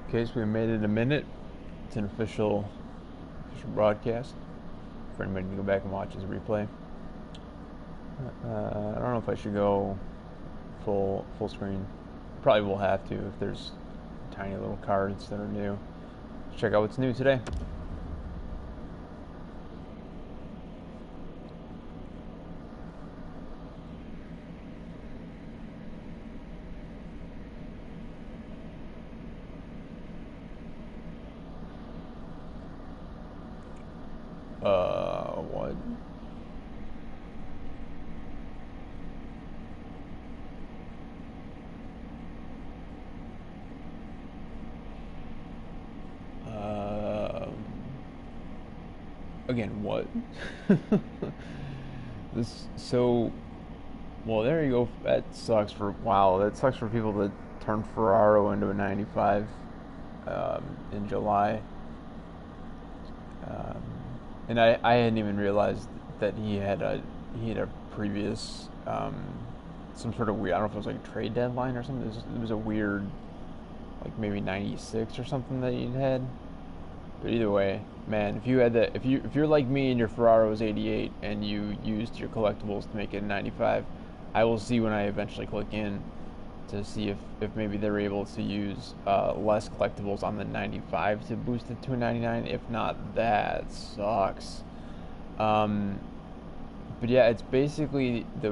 Okay, so we made it a minute. It's an official broadcast for anybody to go back and watch as a replay. I don't know if I should go full screen. Probably will have to if there's tiny little cards that are new. Let's check out what's new today. What? Again, what? Well, there you go. That sucks for, wow, that sucks for people that turned Ferraro into a 95 in July. And I hadn't even realized that he had a previous some sort of weird, I don't know if it was like a trade deadline or something. It was a weird, like maybe 96 or something that he'd had. But either way, man, if you had that, if you're like me and your Ferraro was 88 and you used your collectibles to make it a 95, I will see when I eventually click in to see if maybe they're able to use less collectibles on the 95 to boost it to a 99. If not, that sucks. But yeah, it's basically I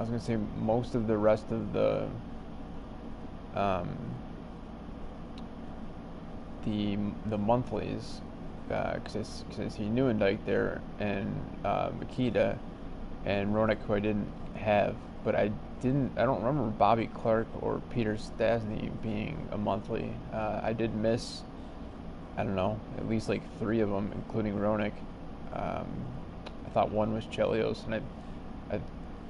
was gonna say most of the rest of the monthlies, because I see Nhl19 there and Makita and Ronak, who I didn't have, but I don't remember Bobby Clark or Peter Stasny being a monthly. I did miss, I don't know, at least like 3 of them, including Ronak. I thought one was Chelios, and I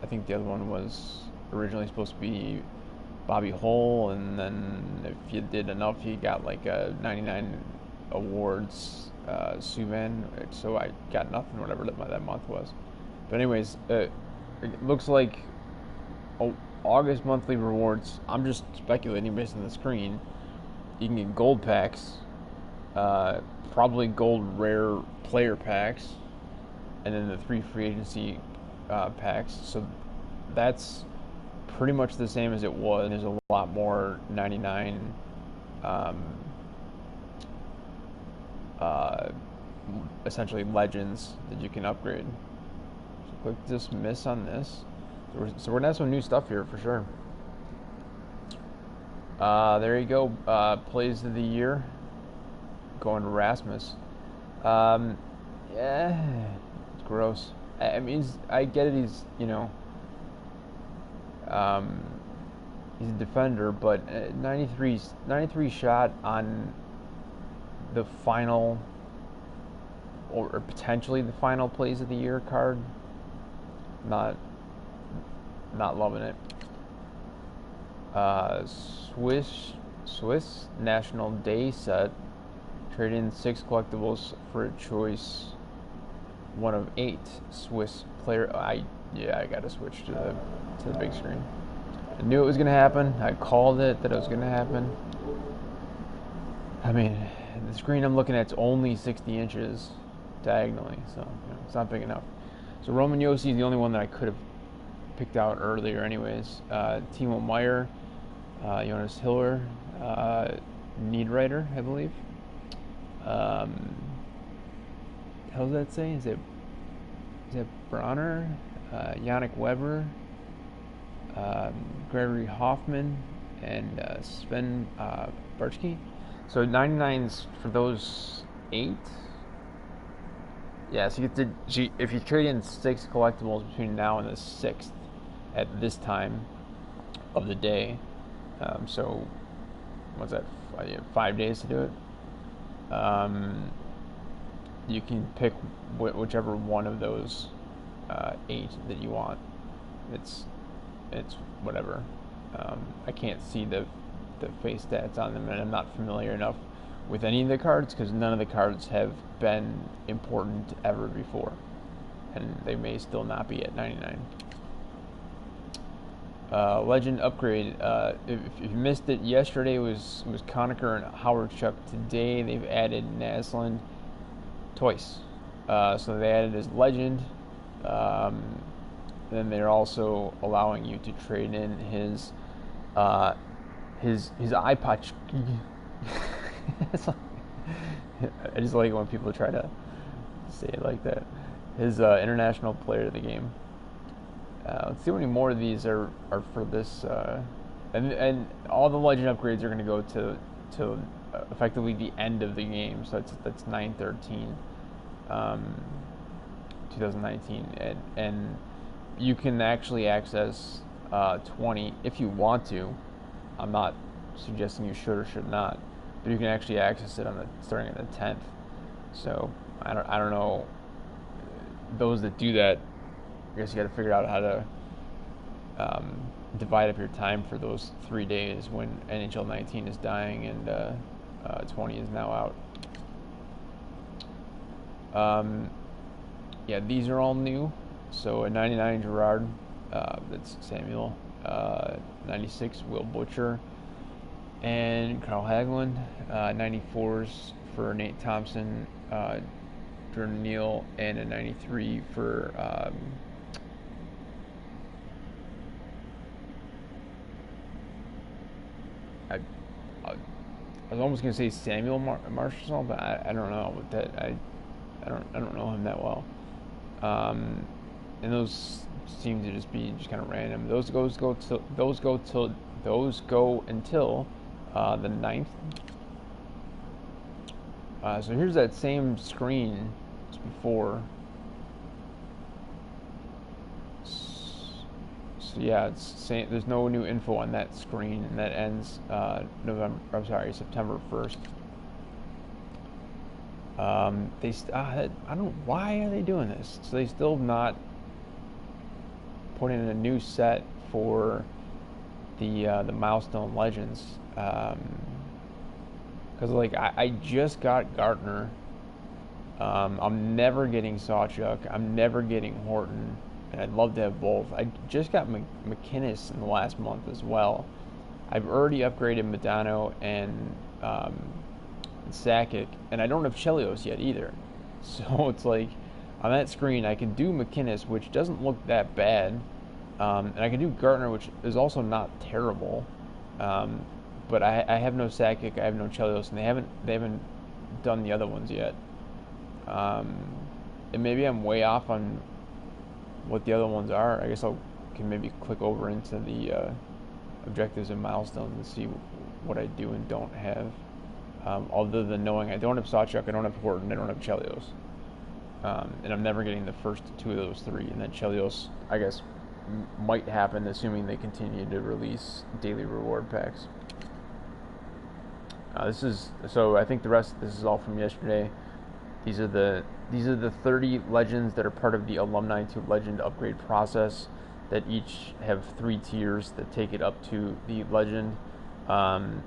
think the other one was originally supposed to be Bobby Hull, and then if you did enough, you got like a 99 awards Suvan, so I got nothing, whatever that month was. But anyways, it looks like August monthly rewards, I'm just speculating based on the screen, you can get gold packs, probably gold rare player packs, and then the 3 free agency packs. So that's pretty much the same as it was. There's a lot more 99 essentially legends that you can upgrade. So click dismiss on this. So we're gonna have some new stuff here for sure. There you go. Plays of the year going to Rasmus. Yeah, it's gross. I mean, I get it. He's, he's a defender, but 93 shot on the final, or potentially the final plays of the year card. Not loving it. Swiss National Day set. Trade in 6 collectibles for a choice. 1 of 8 Swiss player. I gotta switch to the big screen. I knew it was gonna happen. I called it that it was gonna happen. I mean, the screen I'm looking at is only 60 inches diagonally, so it's not big enough. So Roman Yossi is the only one that I could have picked out earlier, anyways. Timo Meyer, Jonas Hiller, Niederreiter, I believe. How does that say? Is it Bronner, Yannick Weber, Gregory Hoffman, and Sven Bartschke? So 99s for those 8. Yeah, so if you trade in 6 collectibles between now and the 6th at this time of the day, so what's that? 5 days to do it. You can pick whichever one of those 8 that you want. It's whatever. I can't see the face stats on them, and I'm not familiar enough with any of the cards because none of the cards have been important ever before, and they may still not be at 99. Legend upgrade. If you missed it, yesterday was Conacher and Howard Chuck. Today they've added Naslund twice. So they added his legend. Um, then they're also allowing you to trade in his iPod. I just like when people try to say it like that. His international player of the game. Let's see how many more of these are for this. And all the legend upgrades are going to go to effectively the end of the game. So that's 9/13, 2019, and you can actually access 20 if you want to. I'm not suggesting you should or should not, but you can actually access it starting on the 10th. So I don't know those that do that. I guess you got to figure out how to divide up your time for those 3 days when NHL19 is dying and 20 is now out. Yeah, these are all new. So a 99 Gerard, that's Samuel. 96 Will Butcher and Carl Hagelin. 94s for Nate Thompson, Jordan Neal, and a 93 for I was almost gonna say Samuel Marshall, but I don't know what that I don't know him that well. And those seem to just be kind of random. Those go until the 9th. So here's that same screen as before. So yeah, it's saying there's no new info on that screen, and that ends September 1st. I don't know, why are they doing this? So they still have not put in a new set for the Milestone Legends, because like I just got Gartner. I'm never getting Sawchuk. I'm never getting Horton, and I'd love to have both. I just got McInnes in the last month as well. I've already upgraded Modano and Sakic, and I don't have Chelios yet either. So it's like on that screen I can do McInnes, which doesn't look that bad, and I can do Gartner, which is also not terrible. But I have no Sakic, I have no Chelios, and they haven't done the other ones yet. And maybe I'm way off on what the other ones are. I guess can maybe click over into the objectives and milestones and see what I do and don't have. Other than knowing I don't have Sawchuk, I don't have Horton, I don't have Chelios. And I'm never getting the first two of those three. And then Chelios, I guess, might happen, assuming they continue to release daily reward packs. So I think this is all from yesterday. These are the 30 legends that are part of the Alumni to Legend upgrade process, that each have 3 tiers that take it up to the legend. And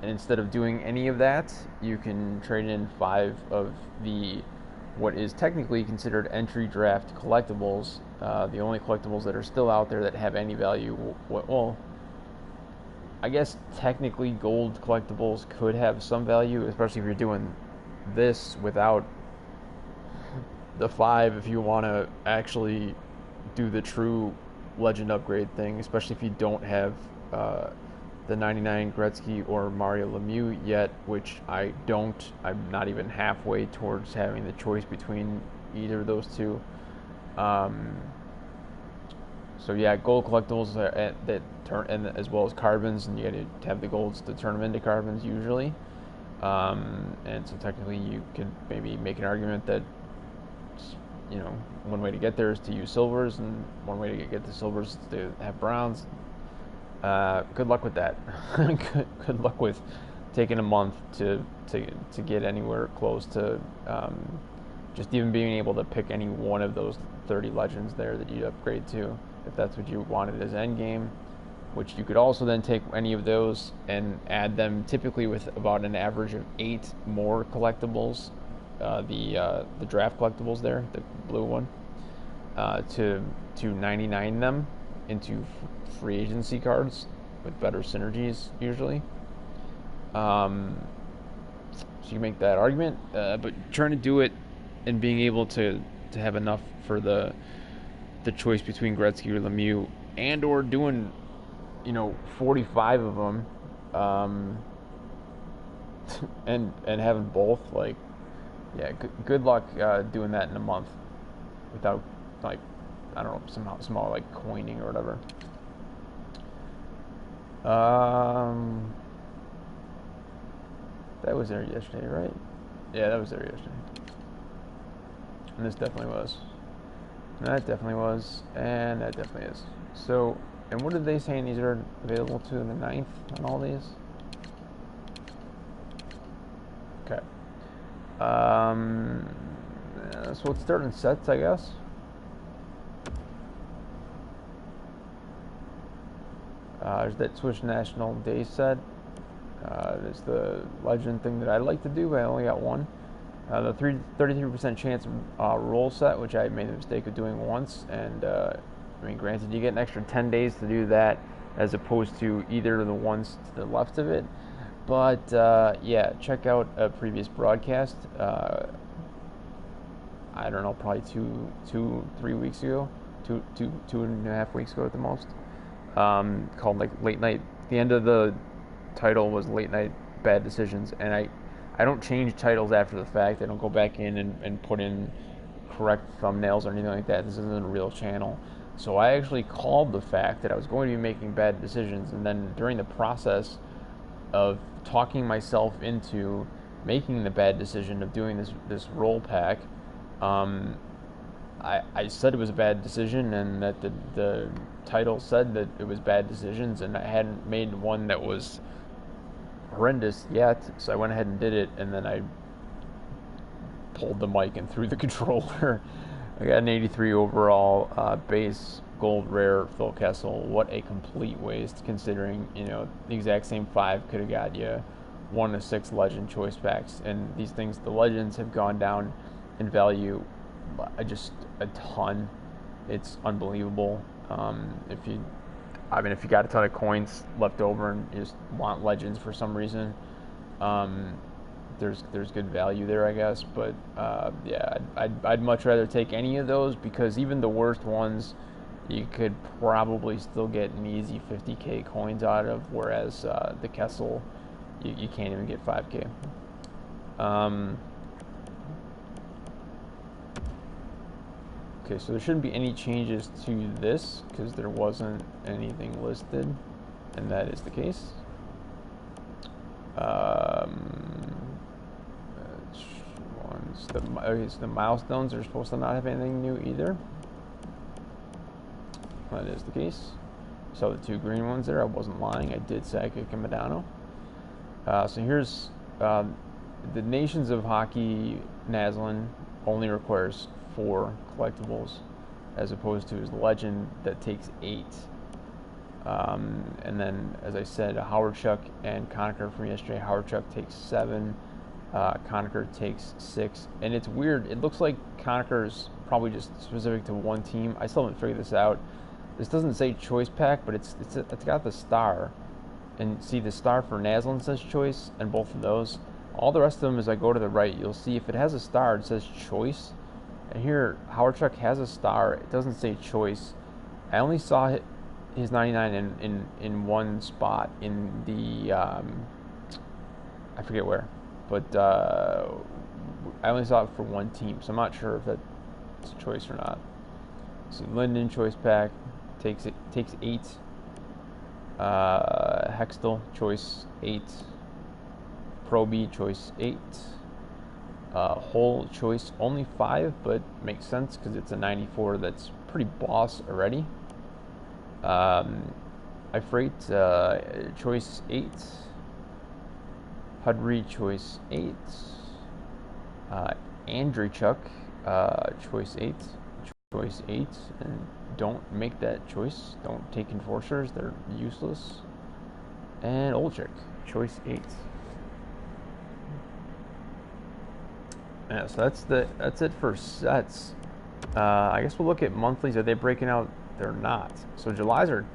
instead of doing any of that, you can trade in 5 of the what is technically considered entry draft collectibles. The only collectibles that are still out there that have any value. Well, I guess technically gold collectibles could have some value, especially if you're doing this without the 5, if you want to actually do the true legend upgrade thing, especially if you don't have the 99 Gretzky or Mario Lemieux yet, which I don't. I'm not even halfway towards having the choice between either of those two. So yeah, gold collectibles that turn, and as well as carbons, and you got to have the golds to turn them into carbons usually. And so technically, you could maybe make an argument that, you know, one way to get there is to use silvers, and one way to get the silvers is to have browns. Good luck with that. good luck with taking a month to get anywhere close to just even being able to pick any one of those 30 legends there that you'd upgrade to, if that's what you wanted as endgame. Which you could also then take any of those and add them, typically with about an average of 8 more collectibles, the draft collectibles there, the blue one, to 99 them. into free agency cards with better synergies usually. So you make that argument, but trying to do it and being able to have enough for the choice between Gretzky or Lemieux, and or doing 45 of them, and having both, like, yeah, good luck doing that in a month without, like, I don't know, somehow small, like, coining or whatever. That was there yesterday, right? Yeah, that was there yesterday. And this definitely was. And that definitely was. And that definitely is. So, and what are they saying these are available to the 9th on all these? Okay. So let's start in sets, I guess. There's that Swiss National Day set. There's the Legend thing that I like to do, but I only got one. The 33% chance roll set, which I made the mistake of doing once. And, I mean, granted, you get an extra 10 days to do that as opposed to either of the ones to the left of it. But, yeah, check out a previous broadcast. I don't know, probably 3 weeks ago, two and a half weeks ago at the most, called, like, Late Night. The end of the title was Late Night Bad Decisions, and I don't change titles after the fact. I don't go back in and put in correct thumbnails or anything like that. This isn't a real channel. So I actually called the fact that I was going to be making bad decisions, and then during the process of talking myself into making the bad decision of doing this roll pack, I said it was a bad decision, and that the title said that it was bad decisions, and I hadn't made one that was horrendous yet, so I went ahead and did it, and then I pulled the mic and threw the controller. I got an 83 overall base gold rare Phil Kessel. What a complete waste, considering the exact same 5 could have got you 1 to 6 legend choice packs, and these things, the legends have gone down in value just a ton. It's unbelievable. If you got a ton of coins left over and you just want legends for some reason, there's good value there, I guess. But yeah, I'd much rather take any of those, because even the worst ones you could probably still get an easy 50k coins out of, whereas the Kessel, you can't even get 5k. Okay, so there shouldn't be any changes to this because there wasn't anything listed, and that is the case. So the milestones are supposed to not have anything new either. That is the case. So the 2 green ones there, I wasn't lying. I did Sakic and Modano. So here's the Nations of Hockey Nhl19 only requires 4 collectibles, as opposed to his Legend that takes 8. And then, as I said, Howardchuk and Conacher from yesterday. Howardchuk takes 7. Conacher takes 6. And it's weird. It looks like Conacher's probably just specific to one team. I still haven't figured this out. This doesn't say choice pack, but it's got the star. And see, the star for Nhl19 says choice, and both of those. All the rest of them, as I go to the right, you'll see if it has a star, it says choice. And here, Howardchuk has a star. It doesn't say choice. I only saw his 99 in one spot in the I forget where, but I only saw it for one team, so I'm not sure if that's a choice or not. So Linden choice pack takes 8. Hextall choice 8. Proby choice 8. Whole choice only 5, but makes sense because it's a 94 that's pretty boss already. I freight choice 8. Hudry choice 8. Andreychuk choice 8. Choice 8, and don't make that choice. Don't take enforcers, they're useless. And Olczyk choice 8. Yeah, so that's it for sets. I guess we'll look at monthlies. Are they breaking out? They're not. So July's are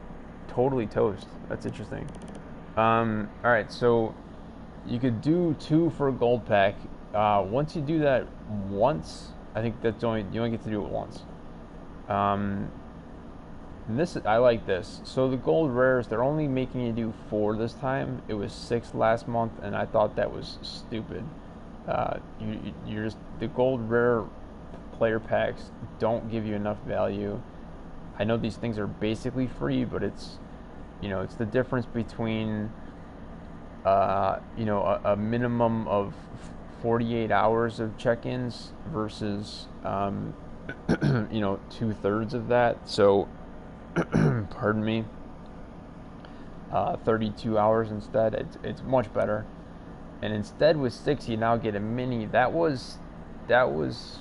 totally toast. That's interesting. All right, so you could do 2 for a gold pack. Once you do that once, I think that's only you only get to do it once. And this I like this. So the gold rares, they're only making you do 4 this time. It was 6 last month, and I thought that was stupid. You're just the gold rare player packs don't give you enough value. I know these things are basically free, but it's it's the difference between a minimum of 48 hours of check-ins versus 2/3 of that. So pardon me, 32 hours instead. It's much better. And instead with 6 you now get a mini. That was that was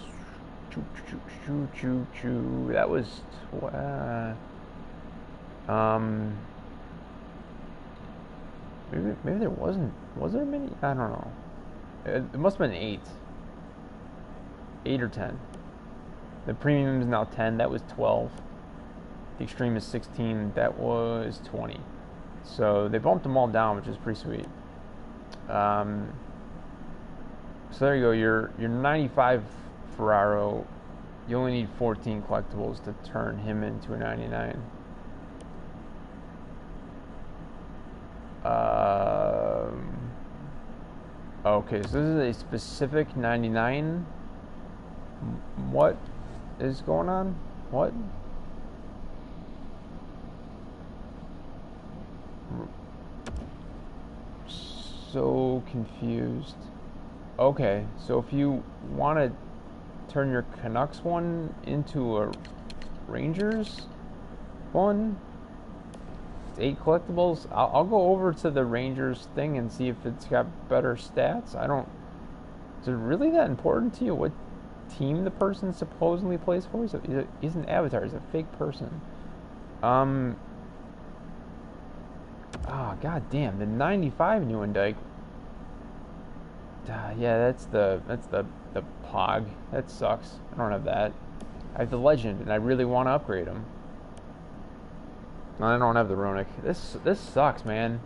maybe there wasn't. Was there a mini? I don't know. It must have been 8 or 10. The premium is now 10. That was 12. The extreme is 16. That was 20. So they bumped them all down, which is pretty sweet. So there you go. Your 95 Ferraro. You only need 14 collectibles to turn him into a 99. Okay, so this is a specific 99. What is going on? What? So confused. Okay, so if you want to turn your Canucks one into a Rangers one, 8 collectibles. I'll go over to the Rangers thing and see if it's got better stats. Is it really that important to you what team the person supposedly plays for? He's an avatar. He's a fake person. Oh, god damn, the 95 Newendike. Yeah, that's the Pog. That sucks. I don't have that. I have the Legend, and I really want to upgrade him. I don't have the Ronick. This sucks, man.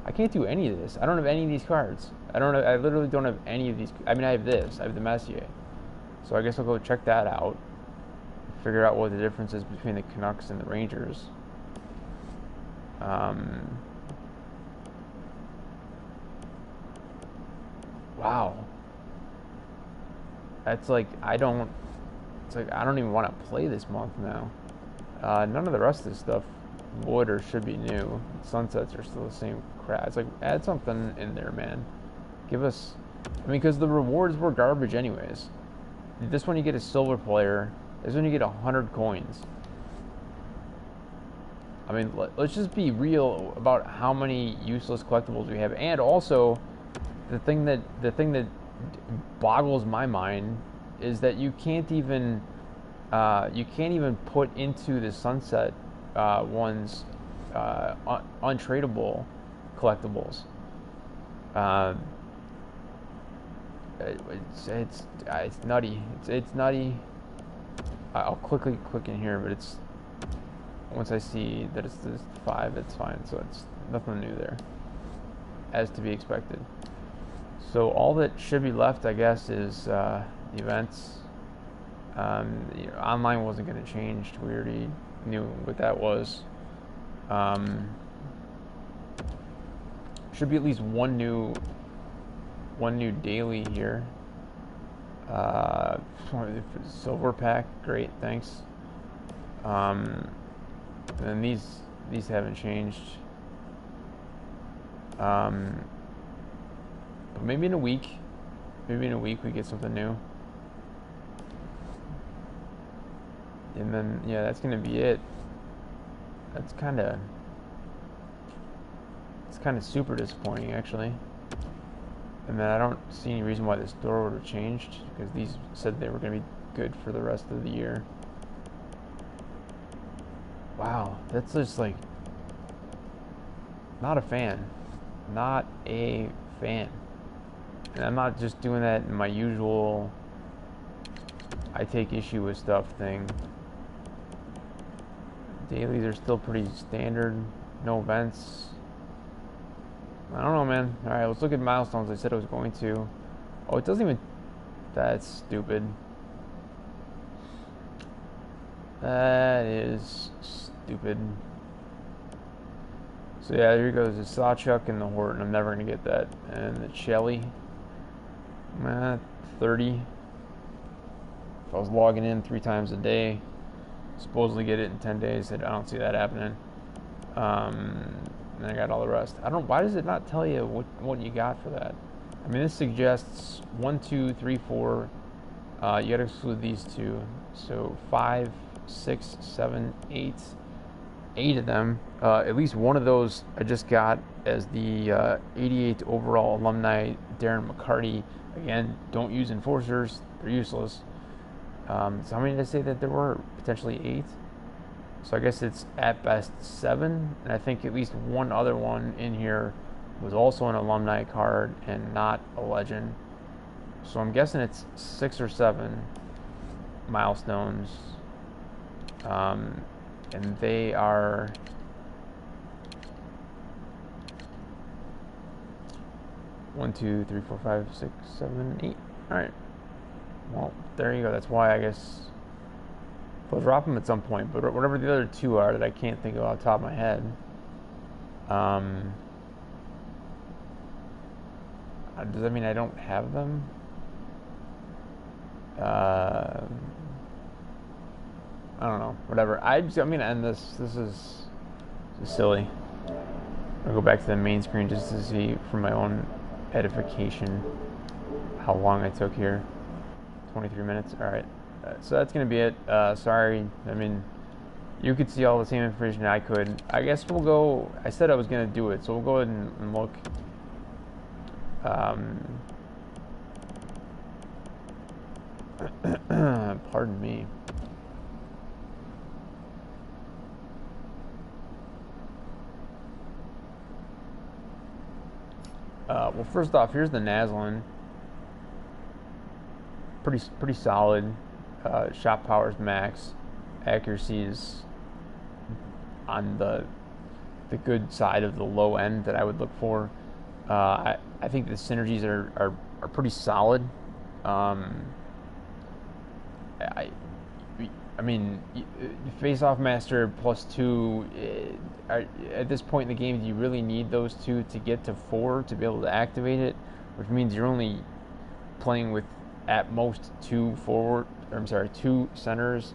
I can't do any of this. I don't have any of these cards. I literally don't have any of these. I mean, I have this. I have the Messier. So I guess I'll go check that out. Figure out what the difference is between the Canucks and the Rangers. Wow. That's like I don't even want to play this month now. None of the rest of this stuff would or should be new. Sunsets are still the same crap. It's like add something in there, man. Give us, I mean, because the rewards were garbage anyways. This one you get a silver player. This one you get 100 coins. I mean, let's just be real about how many useless collectibles we have, and also the thing that boggles my mind is that you can't even put into the sunset ones untradeable collectibles. It's nutty. It's nutty. I'll quickly click in here, but it's once I see that it's this 5, it's fine. So it's nothing new there, as to be expected. So all that should be left, I guess, is the events. Online wasn't going to change. We already knew what that was. Should be at least one new daily here. Silver pack, great, thanks. And then these haven't changed. But maybe in a week we get something new. And then yeah, that's gonna be it. It's kind of super disappointing, actually. And then I don't see any reason why this store would have changed, because these said they were going to be good for the rest of the year. Wow, that's just like not a fan. Not a fan. And I'm not just doing that in my usual, I take issue with stuff thing. Dailies are still pretty standard. No events. I don't know, man. Alright, let's look at milestones. I said I was going to. Oh, it doesn't even... That's stupid. That is stupid. So yeah, here goes the Sawchuck and the Horton. I'm never going to get that. And the Shelly. 30. If I was logging in 3 times a day, supposedly get it in 10 days. I don't see that happening. And I got all the rest. I don't. Why does it not tell you what you got for that? I mean, this suggests 1, 2, 3, 4. You got to exclude these 2. So 5, 6, 7, 8. 8 of them. At least one of those I just got as the 88 overall alumni Darren McCarty. Again, don't use enforcers. They're useless. So how many did I say that there were? Potentially 8. So I guess it's at best 7. And I think at least one other one in here was also an alumni card and not a legend. So I'm guessing it's 6 or 7 milestones. And they are... One, 2, 3, 4, 5, 6, 7, 8. Alright. Well, there you go. That's why I guess I'll drop them at some point. But whatever the other 2 are that I can't think of off the top of my head. Does that mean I don't have them? I don't know. Whatever. I'm gonna end this. This is silly. I'll go back to the main screen just to see for my own edification how long I took here. 23 minutes. All right. So that's gonna be it. Sorry. I mean, you could see all the same information I could. I guess we'll go. I said I was gonna do it, so we'll go ahead and look. Pardon me. Well, first off, here's the Nhl19. Pretty solid. Shot power's max. Accuracy is on the good side of the low end that I would look for. I think the synergies are pretty solid. I mean, face-off master +2. At this point in the game, do you really need those 2 to get to 4 to be able to activate it? Which means you're only playing with at most 2 centers,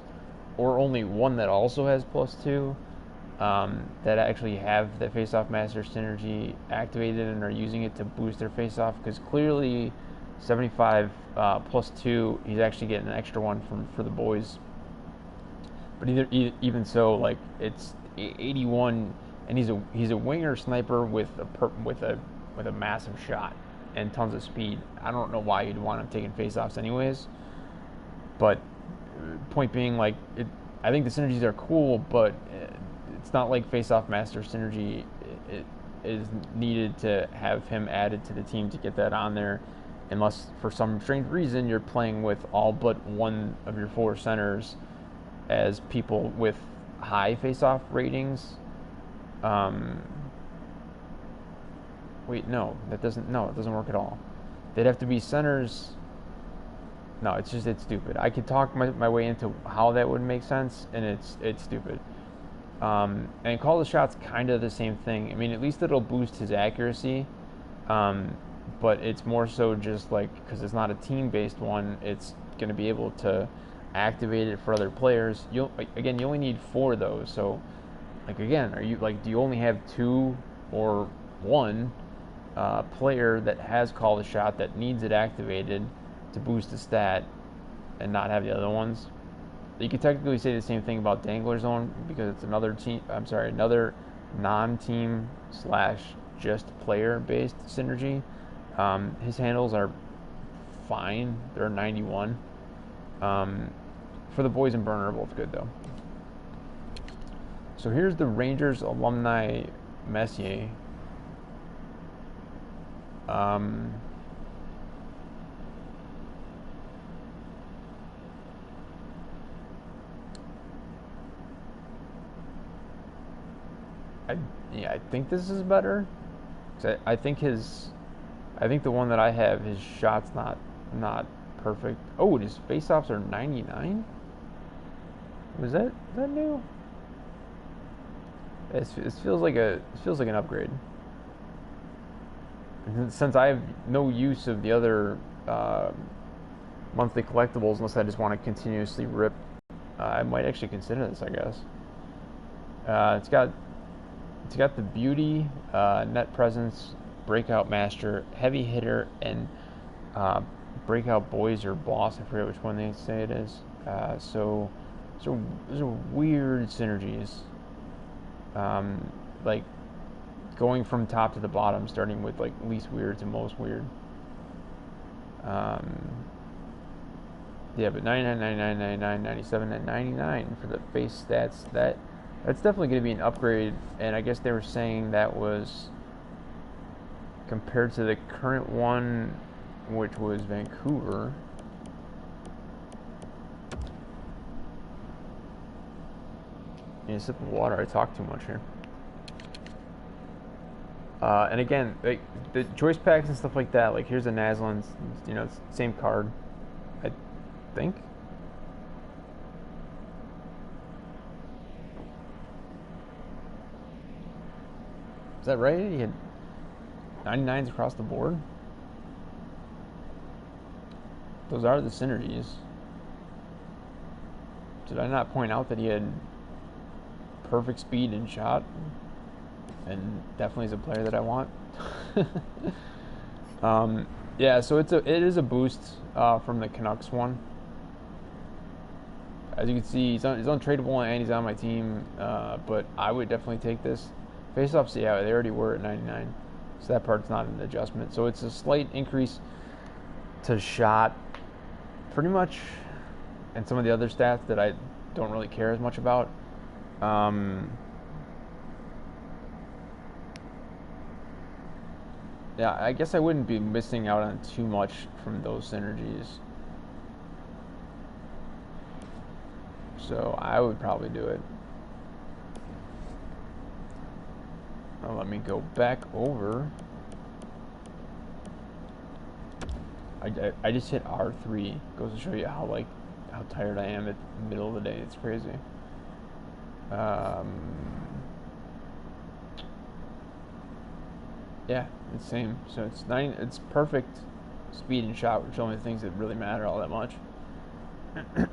or only one that also has +2 that actually have the face-off master synergy activated and are using it to boost their face-off. Because clearly, 75 +2, he's actually getting an extra one for the boys. But even so, like, it's 81, and he's a winger sniper with a massive shot and tons of speed. I don't know why you'd want him taking face-offs anyways. But point being, like, I think the synergies are cool, but it's not like face-off master synergy is needed to have him added to the team to get that on there, unless for some strange reason you're playing with all but one of your 4 centers as people with high face-off ratings. Wait, no, it doesn't work at all. They'd have to be centers. No, it's stupid. I could talk my way into how that would make sense, and it's stupid. And call the shots kind of the same thing. I mean, at least it'll boost his accuracy, but it's more so just like, because it's not a team-based one, it's going to be able to activate it for other players. You only need 4 of those. So, like, again, do you only have 2 or 1 player that has call the shot that needs it activated to boost the stat, and not have the other ones? You could technically say the same thing about Dangler Zone, because it's another non-team / just player-based synergy. His handles are fine. They're 91. For the boys and burner are both good, though. So here's the Rangers alumni Messier. I yeah, I think this is better. 'Cause I think the one that I have, his shot's not perfect. Oh, his face-offs are 99. Is that new? It feels like an upgrade. And since I have no use of the other monthly collectibles, unless I just want to continuously rip, I might actually consider this. I guess it's got the beauty, net presence, breakout master, heavy hitter, and breakout boys or boss. I forget which one they say it is. So those are weird synergies. Like going from top to the bottom, starting with like least weird to most weird. Yeah, but 99, 99, 99, 97, and 99 for the base stats. That's definitely going to be an upgrade, and I guess they were saying that was compared to the current one, which was Vancouver. Need a sip of water. I talk too much here. And again, like the choice packs and stuff like that. Like here's a Nhl19, same card, I think. Is that right? He had 99s across the board. Those are the synergies. Did I not point out that he had perfect speed and shot? And definitely is a player that I want. Yeah, so it is a boost from the Canucks one. As you can see, he's untradeable and he's on my team, but I would definitely take this. Faceoffs, yeah, they already were at 99, so that part's not an adjustment. So it's a slight increase to shot, pretty much, and some of the other stats that I don't really care as much about. Yeah, I guess I wouldn't be missing out on too much from those synergies. So I would probably do it. Now let me go back over. I just hit R3. Goes to show you how tired I am at the middle of the day. It's crazy. Yeah, it's same. So it's perfect speed and shot, which are only the things that really matter all that much.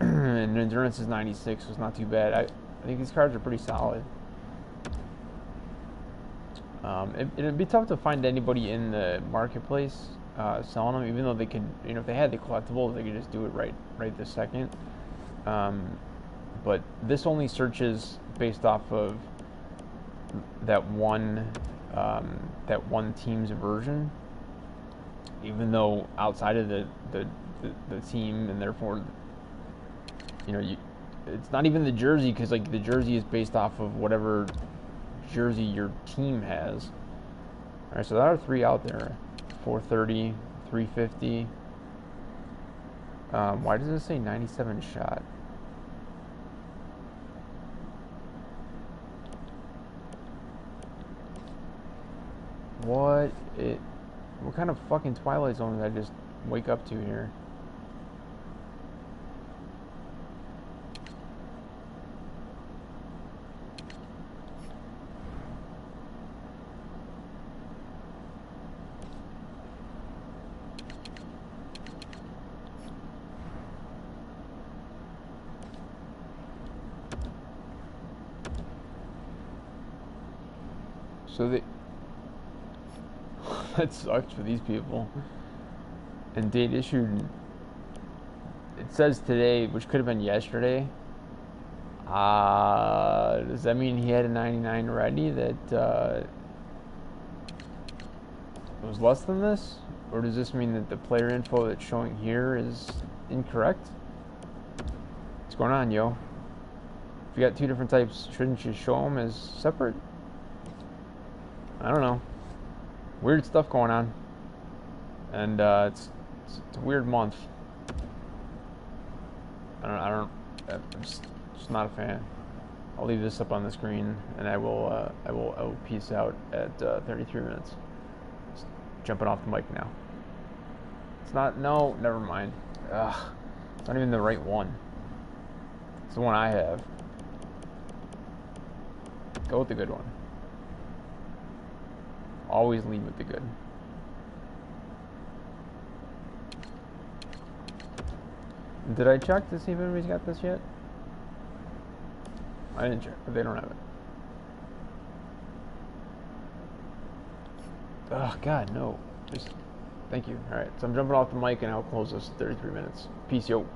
And endurance is 96, so it's not too bad. I think these cards are pretty solid. It'd be tough to find anybody in the marketplace selling them, even though they could, if they had the collectibles, they could just do it right this second. But this only searches based off of that one team's version, even though outside of the team, and therefore it's not even the jersey, because like the jersey is based off of whatever jersey your team has. All right, so there are 3 out there: 430, 350. Why does it say 97 shot? What kind of fucking Twilight Zone did I just wake up to here? So that sucks for these people. And date issued, it says today, which could have been yesterday. Does that mean he had a 99 already that was less than this? Or does this mean that the player info that's showing here is incorrect? What's going on, yo? If you got 2 different types, shouldn't you show them as separate? I don't know. Weird stuff going on. And it's a weird month. I'm just not a fan. I'll leave this up on the screen, and I will peace out at 33 minutes. Just jumping off the mic now. It's not. No, never mind. Ugh, it's not even the right one. It's the one I have. Go with the good one. Always lead with the good. Did I check to see if anybody's got this yet? I didn't check, but they don't have it. Oh, God, no. Just, thank you. All right, so I'm jumping off the mic, and I'll close this 33 minutes. Peace, yo.